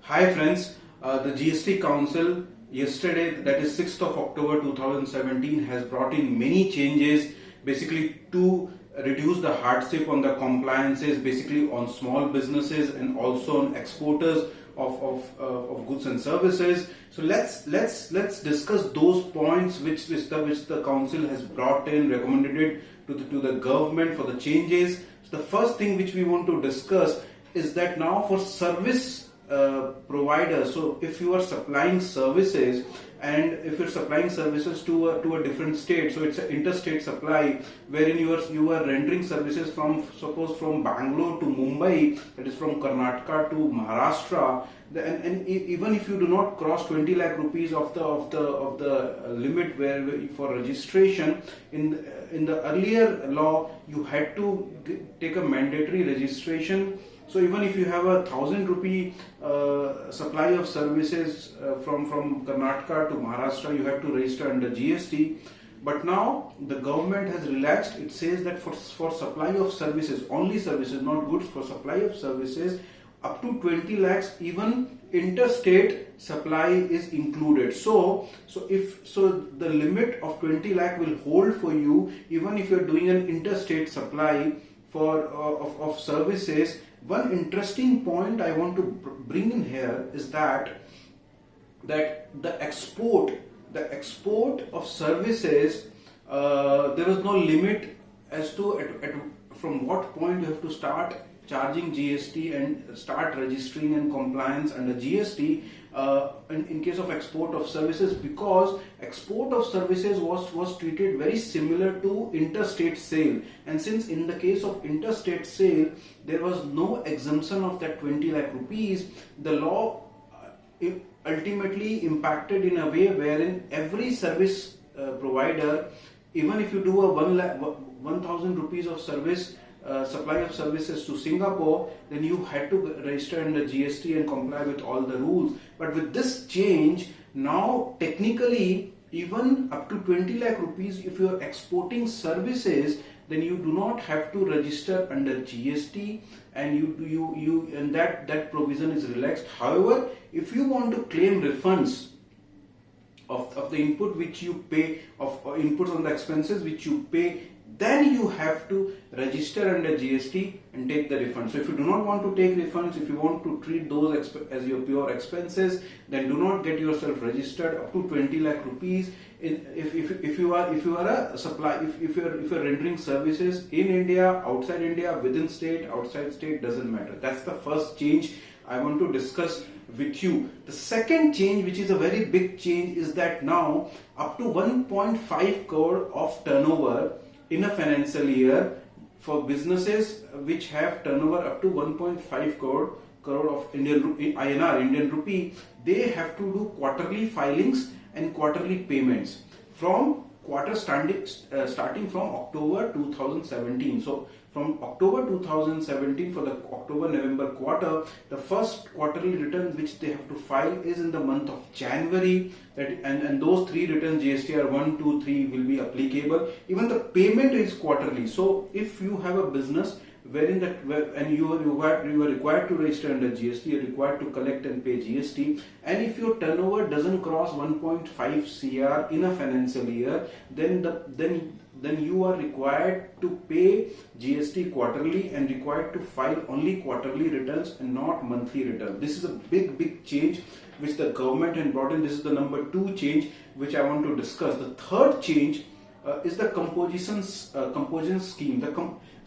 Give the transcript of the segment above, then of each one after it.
Hi friends, the GST Council yesterday, that is 6th of October 2017, has brought in many changes basically to reduce the hardship on the compliances, basically on small businesses and also on exporters of goods and services. So let's discuss those points which the council has brought in, recommended it to the government for the changes. So the first thing which we want to discuss is that now for service provider. So if you are supplying services and if you're supplying services to a different state, so it's an interstate supply wherein you are rendering services from, suppose, from Bangalore to Mumbai, that is from Karnataka to Maharashtra, and even if you do not cross 20 lakh rupees of the limit where for registration, in the earlier law you had to take a mandatory registration. So even if you have a 1,000 rupee supply of services from Karnataka to Maharashtra, you have to register under GST. But now the government has relaxed. It says that for supply of services, only services, not goods, for supply of services up to 20 lakhs, even interstate supply is included. So the limit of 20 lakh will hold for you even if you're doing an interstate supply for of services. One interesting point I want to bring in here is that the export of services, there is no limit as to from what point you have to start charging GST and start registering and compliance under GST in case of export of services, because export of services was treated very similar to interstate sale, and since in the case of interstate sale there was no exemption of that 20 lakh rupees, the law ultimately impacted in a way wherein every service provider, even if you do a 1,000 rupees of service supply of services to Singapore, then you had to register under GST and comply with all the rules. But with this change, now technically even up to 20 lakh rupees, if you are exporting services, then you do not have to register under GST, and and that provision is relaxed. However, if you want to claim refunds of the input which you pay, of inputs on the expenses which you pay, then you have to register under GST and take the refund. So if you do not want to take refunds, if you want to treat those as your pure expenses, then do not get yourself registered up to 20 lakh rupees. If you are a supply, if you are rendering services in India, outside India, within state, outside state, doesn't matter. That's the first change I want to discuss with you. The second change, which is a very big change, is that now up to 1.5 crore of turnover in a financial year for businesses which have turnover up to 1.5 crore of Indian rupee, they have to do quarterly filings and quarterly payments from starting from October 2017. So from October 2017, for the October-November quarter, the first quarterly return which they have to file is in the month of January, and those three returns, GSTR 1, 2, 3, will be applicable. Even the payment is quarterly. So if you have a business and you are required to register under GST, you are required to collect and pay GST, and if your turnover doesn't cross 1.5 CR in a financial year, then you are required to pay GST quarterly and required to file only quarterly returns and not monthly returns. This is a big change which the government had brought in. This is the number 2 change which I want to discuss. The third change is the composition scheme.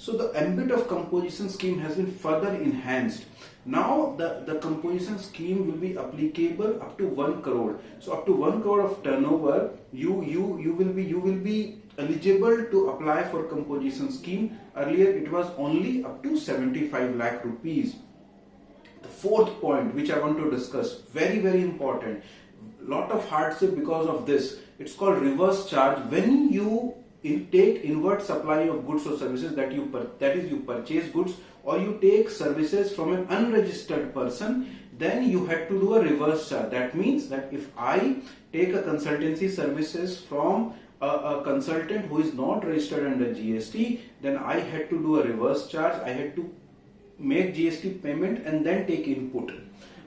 So the ambit of composition scheme has been further enhanced. Now the composition scheme will be applicable up to 1 crore. So up to 1 crore of turnover, you will be eligible to apply for composition scheme. Earlier it was only up to 75 lakh rupees. The fourth point which I want to discuss, very important, lot of hardship because of this. It's called reverse charge. When you take inward supply of goods or services, that is you purchase goods or you take services from an unregistered person, then you had to do a reverse charge. That means that if I take a consultancy services from a consultant who is not registered under GST, then I had to do a reverse charge. I had to make GST payment and then take input.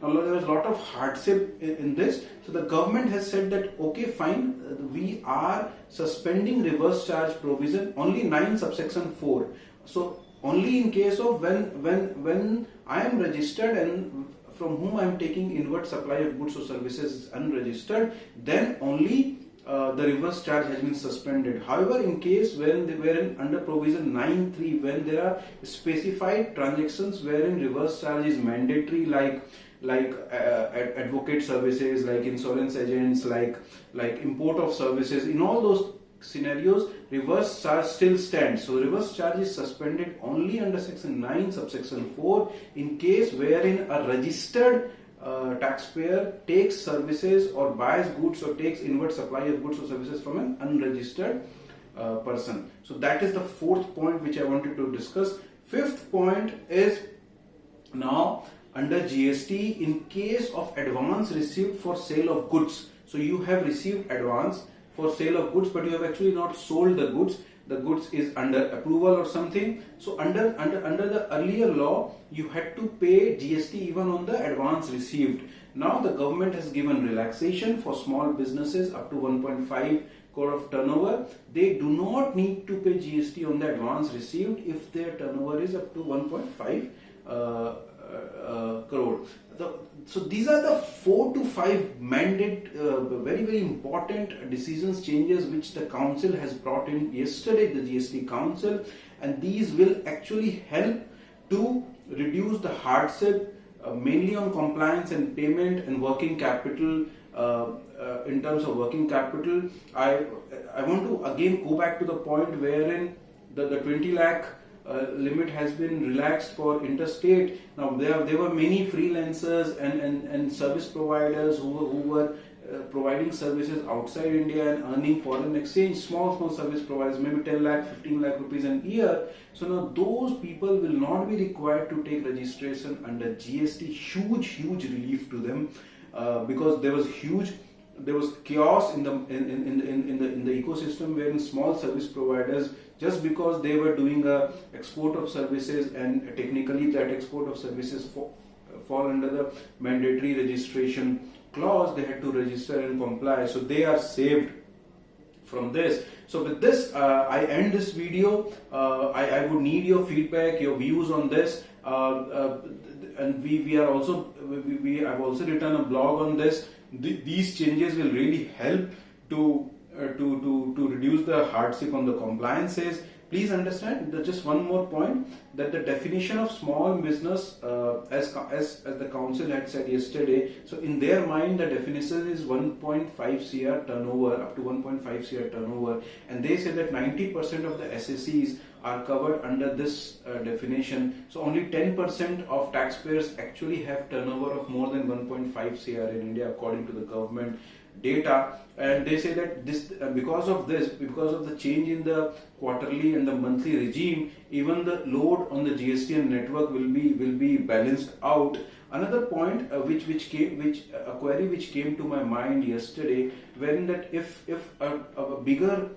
Now there was a lot of hardship in this. So the government has said that okay, fine, we are suspending reverse charge provision only 9 subsection 4. So only in case of when I am registered and from whom I am taking inward supply of goods or services is unregistered, then only the reverse charge has been suspended. However, in case when they were under provision 9(3), when there are specified transactions wherein reverse charge is mandatory, like advocate services, like insurance agents, like import of services, in all those scenarios, reverse charge still stands. So reverse charge is suspended only under section 9 subsection 4 in case wherein a registered taxpayer takes services or buys goods or takes inward supply of goods or services from an unregistered person. So that is the fourth point which I wanted to discuss. Fifth point is, now under GST, in case of advance received for sale of goods, so you have received advance for sale of goods but you have actually not sold the goods is under approval or something. So under the earlier law, you had to pay GST even on the advance received. Now the government has given relaxation for small businesses up to 1.5 crore of turnover. They do not need to pay GST on the advance received if their turnover is up to 1.5 crore. So these are the 4 to 5 mandate, very important decisions, changes which the council has brought in yesterday, the GST council, and these will actually help to reduce the hardship mainly on compliance and payment and working capital. In terms of working capital, I want to again go back to the point wherein the 20 lakh limit has been relaxed for interstate. Now there were many freelancers and service providers who were providing services outside India and earning foreign exchange, small service providers, maybe 10 lakh, 15 lakh rupees a year. So now those people will not be required to take registration under GST. Huge relief to them, because there was chaos in the ecosystem wherein small service providers, just because they were doing a export of services and technically that export of services fall under the mandatory registration clause, they had to register and comply. So they are saved from this. So with this, I end this video. I would need your feedback, your views on this. And we are also I've also written a blog on this. These changes will really help to reduce the hardship on the compliances. Please understand that just one more point, that the definition of small business, as the council had said yesterday, so in their mind the definition is 1.5 CR turnover, up to 1.5 CR turnover, and they say that 90% of the SSEs are covered under this definition. So only 10% of taxpayers actually have turnover of more than 1.5 CR in India according to the government data. And they say that this because of the change in the quarterly and the monthly regime, even the load on the GST and network will be balanced out. Another point a query which came to my mind yesterday, when that if a bigger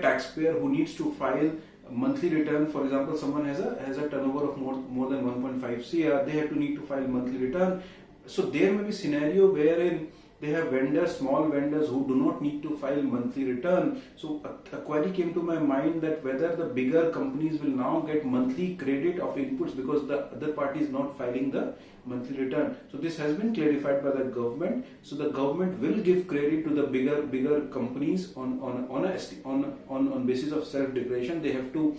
taxpayer who needs to file a monthly return, for example, someone has a turnover of more than 1.5 CR, they have to need to file monthly return. So there may be scenario wherein they have small vendors who do not need to file monthly return. So a query came to my mind that whether the bigger companies will now get monthly credit of inputs because the other party is not filing the monthly return. So this has been clarified by the government. So the government will give credit to the bigger companies on basis of self-declaration. They have to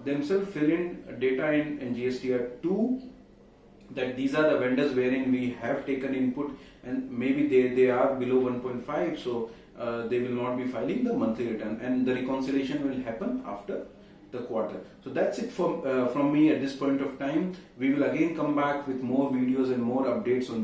themselves fill in data in GSTR 2. That these are the vendors wherein we have taken input, and maybe they are below 1.5, so they will not be filing the monthly return, and the reconciliation will happen after the quarter. So that's it from me at this point of time. We will again come back with more videos and more updates on